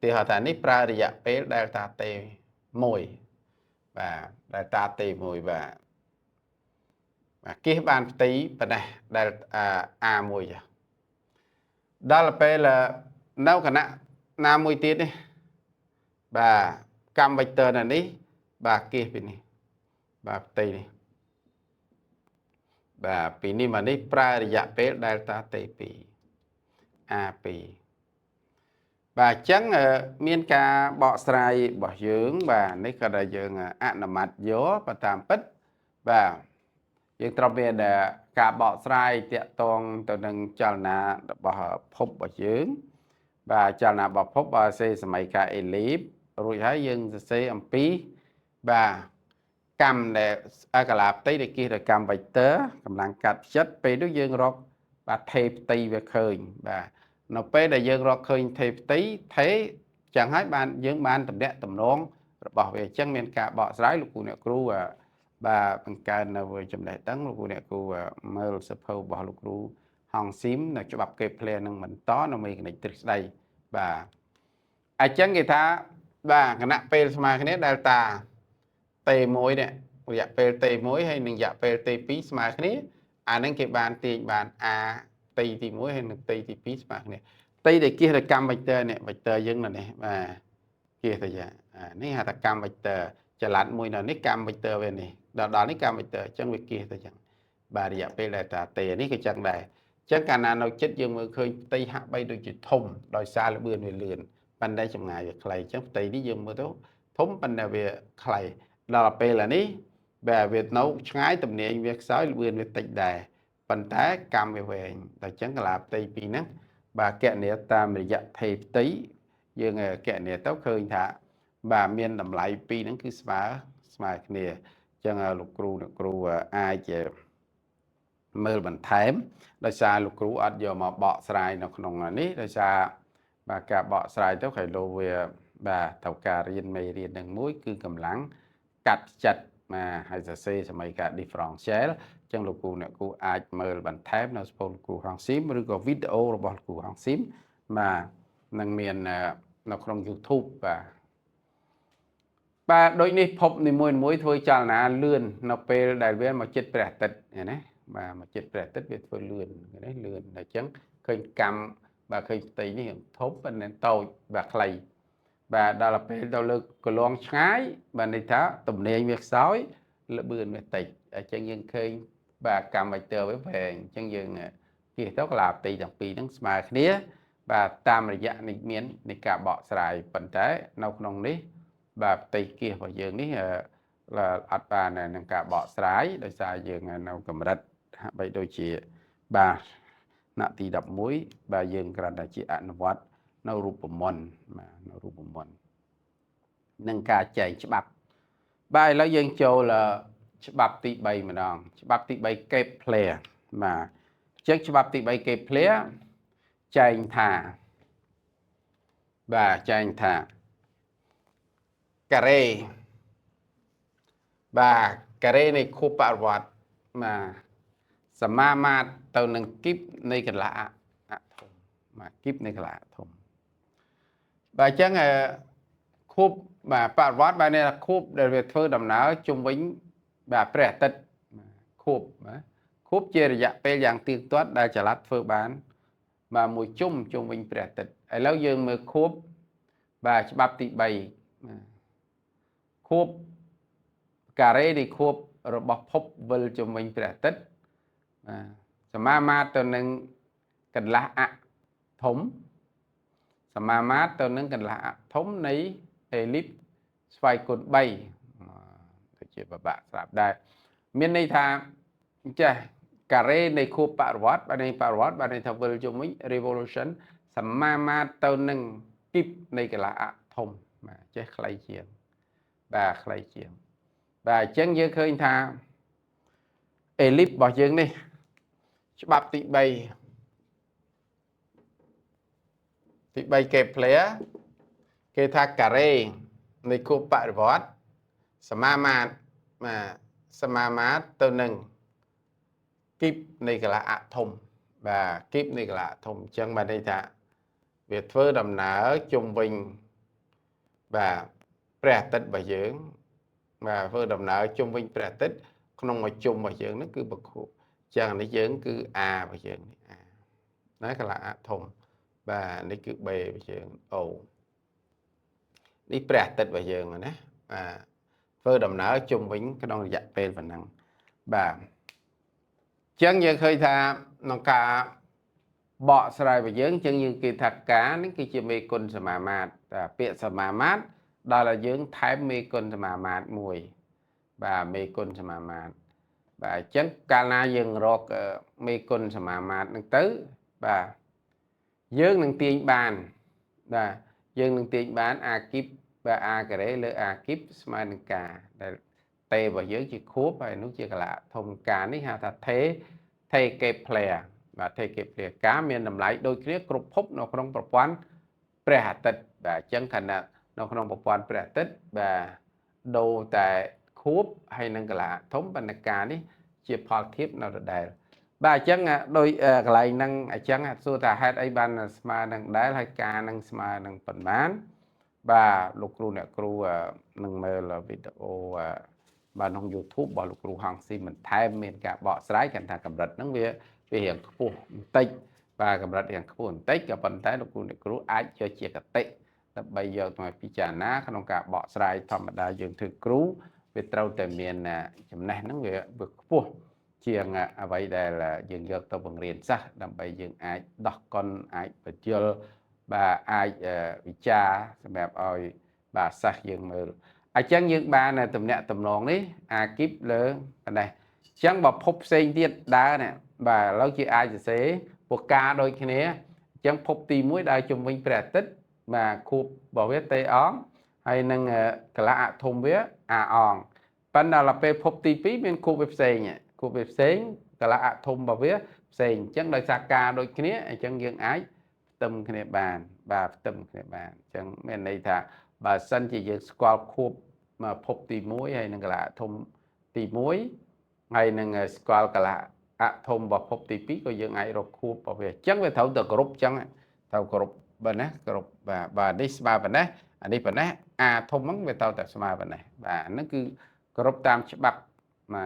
ទីហោថានេះប្រើរយៈពេល delta t 1បាទ delta t 1បាទគៀសបានផ្ទៃប៉ុណ្ណេះដែលA1 ចាដល់ពេលនៅគណៈណាមួយទៀតនេះបាទកម្មវេទ័រនេះបាទគៀសពីនេះបាទផ្ទៃនេះបាទពីនេះមកនេះប្រើរយៈពេល delta t2 A2 បាទអញ្ចឹងមានការបកស្រាយរបស់យើងបាទនេះក៏ដែលយើងអនុម័តយកតាមពិតបាទយើងត្រូវមានការបកស្រាយតាក់ទងទៅនឹងចលនារបស់ភពរបស់យើងបាទចលនារបស់ភពបើសេសម័យកាលអេលីបរួចហើយយើងសរសេរអំពីបាទកម្មដែលកាឡាផ្ទៃដែលគិះទៅកម្មវេទ័រកម្លាំងកាត់ផ្ចិតពេលនោះយើងរកបាទថេផ្ទៃវាឃើញបាទនៅពេលដែលយើងរកឃើញថេផ្ទៃថេចឹងហើយបានយើងបានតំណាក់តំណងរបស់វាអញ្ចឹងមានការបកស្រាយលោកគ្រូអ្នកគ្រូបាទបង្កើននៅចំណេះដឹងលោកគ្រូអ្នកគ្រូមើលសភៅរបស់លោកគ្រូហងស៊ីមនៅច្បាប់គេផ្លែនឹងបន្តនៅមេកានិកទ្រឹស្ដីបាទអញ្ចឹងគេថាបាទគណៈពេលស្មើគ្នា delta t1 នេះរយៈពេល t1 ហើយនឹងរយៈពេល t2 ស្មើគ្នាអាហ្នឹងគេបានទាញបាន a ផ្ទៃទី1ហើយនឹងផ្ទៃទី2ស្មើគ្នាផ្ទៃដែលគៀសទៅកម្មវេទ័រនេះវេទ័រយើងនៅនេះបាទគៀសទៅយ៉ាងនេះហៅថាកម្មវេទ័រចល័តមួយនៅនេះកម្មវេទ័រវានេះដល់នេះកម្មវេទ័រអញ្ចឹងវាគៀសទៅចឹងបាទរយៈពេល delta t នេះក៏ចឹងដែរអញ្ចឹងកាលណានៅចិត្តយើងមើលឃើញផ្ទៃហាក់បីដូចជាធំដោយសារល្បឿនវាលឿនប៉ុន្តែចម្ងាយវាខ្លីអញ្ចឹងផ្ទៃនេះយើងមើលទៅធំប៉ុន្តែវាខ្លីដល់ពេលនេះបាទវានៅឆ្ងាយទំនាញវាខ្សោយល្បឿនវាតិចដែរប៉ុន្តែកម្មវាវែងដល់អញ្ចឹងកាឡាផ្ទៃពីរហ្នឹងបាទកណនាតាមរយៈថេផ្ទៃយើងកណនាទៅឃើញថាបាទមានតម្លៃពីរហ្នឹងគឺស្មើគ្នាអញ្ចឹងលោកគ្រូអាចមើលបន្ថែមដោយសារលោកគ្រូអត់យកមកបកស្រាយនៅក្នុងនេះដោយសារបាទការបកស្រាយទៅឲ្យលោវាបាទត្រូវការរៀនមេរៀននឹងមួយគឺកម្លាំងកាត់ចិត្តបាទហើយសរសេរសម័យកាល differential អញ្ចឹងលោកគ្រូអ្នកគ្រូអាចមើលបន្ថែមនៅសភៅលោកគ្រូហងស៊ីមឬក៏វីដេអូរបស់លោកគ្រូហងស៊ីមបាទនឹងមាននៅក្នុង YouTube បាទដូចនេះភពនីមួយធ្វើចលនាលឿននៅពេលដែលវាមកជិតព្រះអាទិត្យណាបាទមកជិតព្រះអាទិត្យវាធ្វើលឿននេះលឿនអញ្ចឹងឃើញកម្មបាទឃើញផ្ទៃនេះធំប៉ុន្តែតូចបាទខ្លីបាទដល់ពេលទៅលើកន្លងឆ្ងាយបាទន័យថាទំនាញវាខ្សោយល្បឿនវាតិចអញ្ចឹងយើងឃើញបាទកម្មវេទ័រវាវែងអញ្ចឹងយើង kia tức là tì đằng pi nâng mà khía và tam là dạ này miễn này cả bọ sài phần tế nâu nông ní và tì kia vào dương ní là ắt bà này nâng cả bọ sàiដោយសារយើងនៅកម្រិតហាក់បីដូចជាបាទណទី11បាទយើងគ្រាន់តែជាអនុវត្តនៅរូបមន្តបាទនៅរូបមន្តនឹងការចែងច្បាប់បាទឥឡូវយើងចូលច្បាប់ទី3ម្ដងច្បាប់ទី3 Cape Clear បាទអញ្ចឹងច្បាប់ទី3 Cape Clear ចែងថាបាទចែងថាការ៉េបាទការ៉េនៃខួបបរិវត្តបាទសមាមាត្រទៅនឹងគីបនៃកន្លះអធំបាទគីបនៃកន្លះអធំបាទអញ្ចឹងខួបបាទបរិវត្តបាទនេះខួបដែលវាធ្វើដំណើរជុំវិញបាទព្រះអាទិត្យខួបបាទខួបជារយៈពេលយ៉ាងទៀងទាត់ដែលចល័តធ្វើបានបាទមួយជុំវិញព្រះអាទិត្យឥឡូវយើងមើលខួបបាទច្បាប់ទី3ខួបការ៉េនៃខួបរបស់ភពវិលជុំវិញព្រះអាទិត្យសមាមាត្រទៅនឹងកន្លះអធំសមាមាត្រទៅនឹងកន្លះអធំនៃអេលីបស្វ័យគុណ3ដូចជាបបាក់ស្រាប់ដែរមានន័យថាចេះការ៉េនៃខួបបរិវត្តបាទនៃបរិវត្តបាទនៃថាវិលជុំវិញ revolution សមាមាត្រទៅនឹងគីបនៃកន្លះអធំបាទចេះខ្លីជាងបាទខ្លីជាងបាទអញ្ចឹងយើងឃើញថាអេលីបរបស់យើងនេះច្បាប់ទី3 Cape Clear គេថាការ៉េនៃខួបបរិវត្តសមាមាត្រទៅនឹងគីបនៃកន្លះអធំបាទគីបនៃកន្លះអធំអញ្ចឹងបានន័យថាវាធ្វើដំណើរជុំវិញបាទព្រះអាទិត្យរបស់យើងបាទធ្វើដំណើរជុំវិញព្រះអាទិត្យក្នុងមួយជុំរបស់យើងហ្នឹងគឺបខួបអញ្ចឹងនេះយើងគឺ A របស់យើងនេះ A ណាកន្លះអធំបាទនេះគឺ B របស់យើង O នេះព្រះអាទិត្យរបស់យើងណាបាទធ្វើដំណើរជុំវិញក្នុងរយៈពេលប៉ុណ្ណឹងបាទអញ្ចឹងយើងឃើញថាក្នុងការបកស្រាយរបស់យើងអញ្ចឹងយើងគេថាការនេះគឺជាមេគុណសមាមាត្រពាក្យសមាមាត្រដល់ឲ្យយើងថែមមេគុណសមាមាត្រមួយបាទមេគុណសមាមាត្របាទអញ្ចឹងកាលណាយើងរកមេគុណសមាមាត្រហ្នឹងទៅបាទយើងនឹងទាញបានបាទយើងនឹងទាញបានអាគីបបាទអាការ៉េលើអាគីបស្មើនឹងការដែលតេរបស់យើងជាខួបហើយនោះជាកន្លះធំការនេះហៅថាថេ Cape Clear បាទថេ Cape Clear ការមានតម្លៃដូចគ្នាគ្រប់ភពនៅក្នុងប្រព័ន្ធព្រះអាទិត្យបាទអញ្ចឹងខណៈនៅក្នុងប្រព័ន្ធព្រះអាទិត្យបាទដូរតែខួបហើយនឹងកន្លះធំបណ្ឌការនេះជាផលធៀបនៅដដែលបាទអញ្ចឹងដោយកន្លែងហ្នឹងអញ្ចឹងសួរថាហេតុអីបានស្មើនឹងដែលហើយការនឹងស្មើនឹងប៉ុន្មានបាទលោកគ្រូអ្នកគ្រូនឹងមើលវីដេអូបាទក្នុង YouTube របស់លោកគ្រូហងស៊ីបន្ថែមមានការបកស្រាយគាត់ថាកម្រិតហ្នឹងវារៀងខ្ពស់បន្តិចបាទកម្រិតរៀងខ្ពស់បន្តិចក៏ប៉ុន្តែលោកគ្រូអ្នកគ្រូអាចយកជាកតិដើម្បីយកមកពិចារណាក្នុងការបកស្រាយធម្មតាយើងធ្វើគ្រូវាត្រូវតែមានចំណេះហ្នឹងវាខ្ពស់ជាងអ្វីដែលយើងយកទៅបង្រៀនសិស្សដើម្បីយើងអាចដោះកុនអាចបញ្យល់បាទអាចវិចារសម្រាប់ឲ្យបាទសិស្សយើងមើលអញ្ចឹងយើងបានតំណាក់តំណងនេះអាគីបលើប៉ុណ្ណេះអញ្ចឹងបើភពផ្សេងទៀតដើរនេះបាទឥឡូវជាអាចសរសេរពូកាដូចគ្នាអញ្ចឹងភពទី1ដើរជុំវិញព្រះអាទិត្យបាទខួបរបស់វាតេអងហើយនឹងកន្លះអធំវាអាអងប៉ុន្តែដល់ពេលភពទី2មានខួបវាផ្សេងខួបវាផ្សេងកន្លះអធំរបស់វាផ្សេងអញ្ចឹងដោយសារការដូចគ្នាអញ្ចឹងយើងអាចផ្ទឹមគ្នាបានបាទផ្ទឹមគ្នាបានអញ្ចឹងមានន័យថាបើសិនជាយើងស្គាល់ខួបភពទី1ហើយនឹងកន្លះអធំទី1ហើយនឹងស្គាល់កន្លះអធំរបស់ភពទី2ក៏យើងអាចរកខួបរបស់វាអញ្ចឹងវាត្រូវតែគ្រប់អញ្ចឹងត្រូវគ្រប់បើណាគ្រប់បាទនេះស្មើប៉ុណ្ណេះអានេះប៉ុណ្ណេះអាធំហ្នឹងវាត្រូវតែស្មើប៉ុណ្ណេះបាទហ្នឹងគឺគ្រប់តាមច្បាប់រ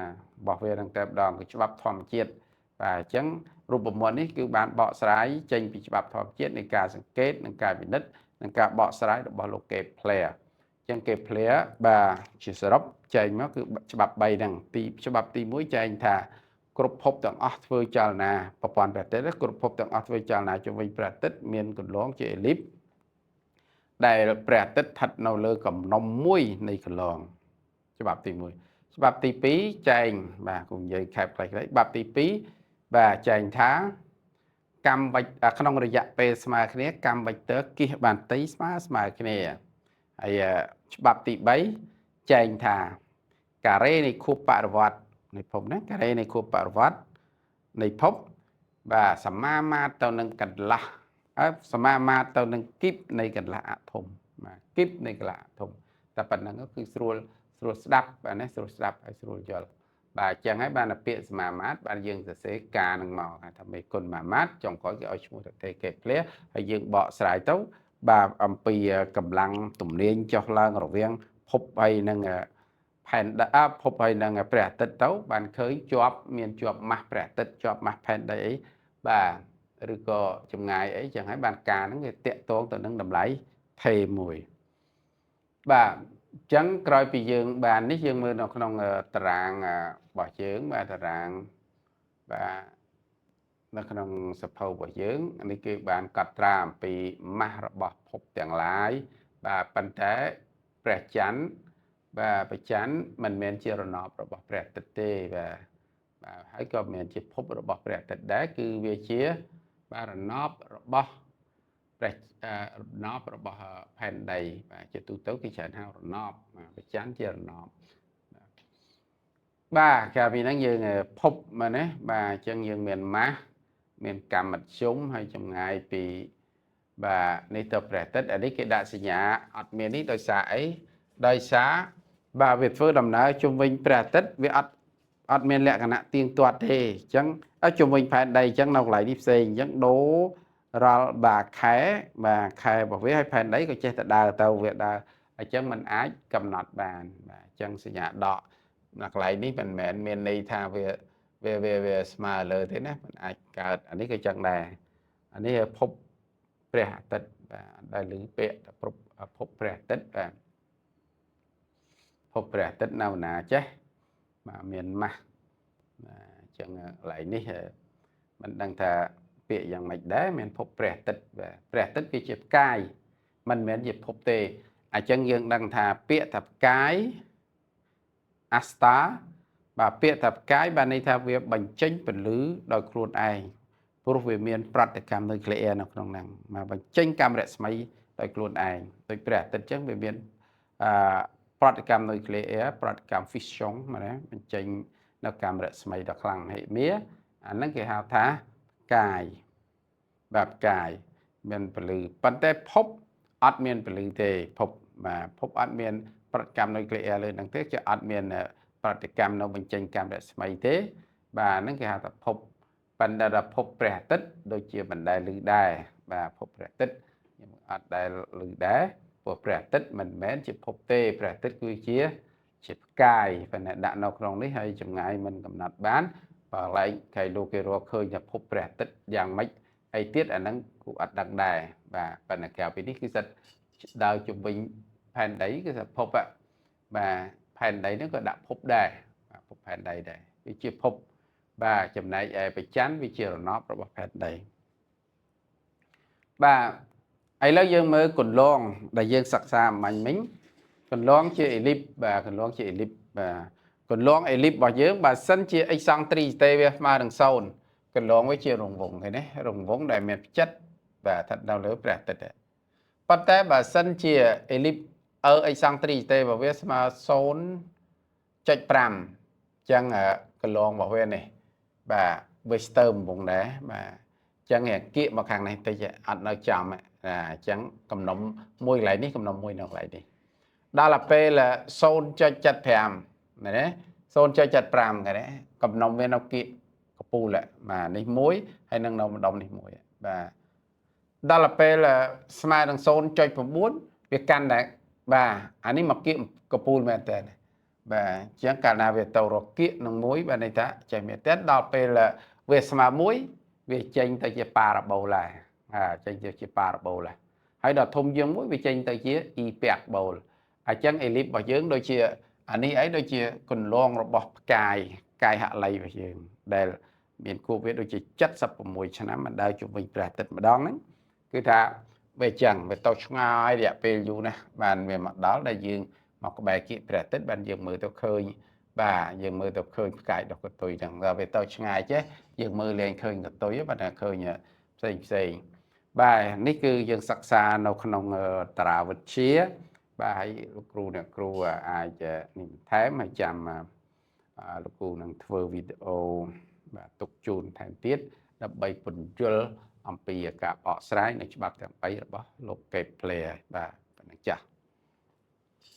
បស់វានឹងតែម្ដងគឺច្បាប់ធម្មជាតិបាទអញ្ចឹងរូបមន្តនេះគឺបានបកស្រាយចេញពីច្បាប់ធម្មជាតិនៃការសង្កេតនិងការពិនិត្យនិងការបកស្រាយរបស់លោក Cape Clear អញ្ចឹង Cape Clear បាទជាសរុបចែងមកគឺច្បាប់3ហ្នឹងច្បាប់ទី1ចែងថា គ្រប់ភពទាំងអស់ធ្វើចលនាប្រព័ន្ធព្រះអាទិត្យគ្រប់ភពទាំងអស់ធ្វើចលនាជុំវិញព្រះអាទិត្យមានកន្លងជាអេលីបដែលព្រះអាទិត្យស្ថិតនៅលើកំណុំមួយនៃកន្លងច្បាប់ទី1ច្បាប់ទី2ចែងបាទគូនិយាយខែបខ្លីៗច្បាប់ទី2បាទចែងថាកម្មវិចក្នុងរយៈពេលស្មើគ្នាកម្មវិចទ័រគិះបានទីស្មើគ្នាហើយច្បាប់ទី3ចែងថាការ៉េនៃខួបបរិវត្តនៃភពណាការ៉េនៃខួបបរិវត្តនៃភពបាទសមាមាត្រទៅនឹងកន្លះសមាមាត្រទៅនឹងគីបនៃកន្លះអាថុំបាទគីបនៃកន្លះអាថុំតែប៉ុណ្្នឹងគឺស្រួលស្ដាប់បាទណាស្រួលស្ដាប់ហើយស្រួលយល់បាទអញ្ចឹងហើយបានពាក្យសមាមាត្របានយើងសរសេរការនឹងមកថាមេគុណសមាមាត្រចុងក្រោយគេឲ្យឈ្មោះទៅគេភ្លាហើយយើងបកស្រាយទៅបាទអំពីកម្លាំងទំនាញចុះឡើងរវាងភពហើយនឹងផែនដីភពហើយនឹងព្រះអាទិត្យទៅបានឃើញមានជាប់ម៉ាស់ព្រះអាទិត្យជាប់ម៉ាស់ផែនដីអីបាទឬក៏ចម្ងាយអីចឹងហើយបានការហ្នឹងវាតាក់ទងទៅនឹងតម្លៃថេមួយបាទអញ្ចឹងក្រោយពីយើងបាននេះយើងមើលនៅក្នុងតារាងរបស់យើងបាទតារាងបាទនៅក្នុងសភៅរបស់យើងនេះគឺបានកត់ត្រាអំពីម៉ាស់របស់ភពទាំងឡាយបាទប៉ុន្តែព្រះច័ន្ទបាទព្រះច័ន្ទមិនមែនជារណបរបស់ព្រះអាទិត្យទេបាទហើយក៏មិនមែនជាភពរបស់ព្រះអាទិត្យដែរគឺវាជាបាទរណបរបស់ព្រះរណបរបស់ផែនដីបាទជាទូទៅគេច្រើនហៅរណបព្រះច័ន្ទជារណបបាទកាលពីហ្នឹងយើងភពមកណាបាទអញ្ចឹងយើងមានម៉ាស់មានកម្មមធ្យមហើយចម្ងាយពីបាទនេះទៅព្រះអាទិត្យអានេះគេដាក់សញ្ញាអត់មាននេះដោយសារអីដោយសារបាទវាធ្វើដំណើរជុំវិញព្រះអាទិត្យវាអត់មានលក្ខណៈទៀងទាត់ទេអញ្ចឹងជុំវិញផែនដីអញ្ចឹងនៅកន្លែងនេះផ្សេងអញ្ចឹងដូររាល់បាទខែរបស់វាហើយផែនដីក៏ចេះតែដើរទៅវាដើរអញ្ចឹងมันអាចកំណត់បានបាទអញ្ចឹងសញ្ញាដកនៅកន្លែងនេះមិនមែនមានន័យថាវាស្មើលើទេណាมันអាចកើតអានេះក៏ចឹងដែរអានេះភពព្រះអាទិត្យបាទដែលឮពាក្យថាភពព្រះអាទិត្យបាទភពព្រះអាទិត្យនៅណាចេះបាទមានម៉ាស់បាទអញ្ចឹងកន្លែងនេះមិនដឹងថាពាក្យយ៉ាងម៉េចដែរមានភពព្រះអាទិត្យបាទព្រះអាទិត្យវាជាផ្កាយមិនមែនជាភពទេអញ្ចឹងយើងដឹងថាពាក្យថាផ្កាយអាស្តាបាទពាក្យថាផ្កាយបានន័យថាវាបញ្ចេញពន្លឺដោយខ្លួនឯងព្រោះវាមានប្រតិកម្មនុយក្លេអ៊ែរនៅក្នុងហ្នឹងមកបញ្ចេញកាំរស្មីដោយខ្លួនឯងដោយព្រះអាទិត្យអញ្ចឹងវាមានប្រតិកម្មនុយក្លេអ៊ែរប្រតិកម្ម fission ណាបញ្ចេញនៅកាំរស្មីដ៏ខ្លាំងហិមាអាហ្នឹងគេហៅថាផ្កាយបាទផ្កាយមានពន្លឺប៉ុន្តែភពអត់មានពន្លឺទេភពអត់មានប្រតិកម្មនុយក្លេអ៊ែរលើហ្នឹងទេគឺអត់មានប្រតិកម្មនៅបញ្ចេញកាំរស្មីទេបាទហ្នឹងគេហៅថាភពបណ្ដាភពព្រះអាទិត្យដូចជាមិនដែលឮដែរបាទភពព្រះអាទិត្យខ្ញុំអត់ដែលឮដែរព្រោះព្រះអាទិត្យមិនមែនជាភពទេព្រះអាទិត្យគឺជាផ្កាយប៉ុន្តែដាក់នៅក្នុងនេះហើយចម្ងាយមិនកំណត់បានបើឡែកគេលោកគេរកឃើញថាភពព្រះអាទិត្យយ៉ាងម៉េចអីទៀតអាហ្នឹងគូអត់ដឹងដែរបាទប៉ុន្តែក្រៅពីនេះគឺសិតដើរជុំវិញផែនដីគឺថាភពបាទផែនដីហ្នឹងក៏ដាក់ភពដែរភពផែនដីដែរវាជាភពបាទចំណែកឯព្រះច័ន្ទវាជារណបរបស់ផែនដីបាទឥឡូវយើងមើលគន្លងដែលយើងសិក្សាមិញគន្លងជាអេលីបបាទគន្លងជាអេលីបបាទគន្លងអេលីបរបស់យើងបើសិនជាអេសង់ទ្រីទេវាស្មើនឹង0កន្លងវាជារង្វង់ឃើញទេរង្វង់ដែលមានផ្ចិតបាទស្ថិតនៅលើព្រះអាទិត្យប៉ុន្តែបើសិនជាអេលីបអេសង់ទ្រីទេរបស់វាស្មើ 0.5 អញ្ចឹងកន្លងរបស់វានេះបាទវាស្ទើររង្វង់ដែរបាទអញ្ចឹងគៀកមកខាងនេះតិចអត់នៅចំអញ្ចឹងកំណុំមួយកន្លែងនេះកំណុំមួយនៅកន្លែងនេះដល់ទៅពេល 0.75 មែនទេ 0.75 គេកំណុំវានៅគៀកកពូលបាទនេះមួយហើយនឹងនៅម្ដុំនេះមួយបាទដល់ទៅពេលស្មើនឹង 0.9 វាកាន់តែបាទអានេះមកគៀកកពូលមែនតើបាទអញ្ចឹងកាលណាវាទៅរកគៀកនឹងមួយបាទន័យថាចេះមែនតើដល់ពេលវាស្មើមួយវាចេញទៅជាប៉ារ៉ាបូឡាចេញទៅជាប៉ារ៉ាបូឡាហើយដល់ធំជាងមួយវាចេញទៅជាអ៊ីប៉ាក់បូលអញ្ចឹងអេលីបរបស់យើងដូចជាអានេះអីដូចជាគន្លងរបស់ផ្កាយកាយហឡ័យរបស់យើង ដែលមានគូវាដូចជា76ឆ្នាំមិនដើរជុំវិញព្រះអាទិត្យម្ដងហ្នឹងគឺថាវាចឹងវាទៅឆ្ងាយរយៈពេលយូរណាស់បានវាមកដល់ដែលយើងមកក្បែរគៀកព្រះអាទិត្យបានយើងមើលទៅឃើញបាទយើងមើលទៅឃើញផ្កាយដុះកតុយហ្នឹងដល់វាទៅឆ្ងាយចេះយើងមើលលែងឃើញកតុយប៉ុន្តែឃើញផ្សេងបាទនេះគឺយើងសិក្សានៅក្នុងតារាវិទ្យាបាទហើយលោកគ្រូអ្នកគ្រូអាចនេះបន្ថែមហើយចាំលោកគ្រូនឹងធ្វើវីដេអូបាទទុកជូនថែមទៀតដើម្បីពន្យល់អំពីការបកស្រាយនៅច្បាប់ទាំង3របស់លោក Kepler បាទប៉ុណ្ណឹងចាស់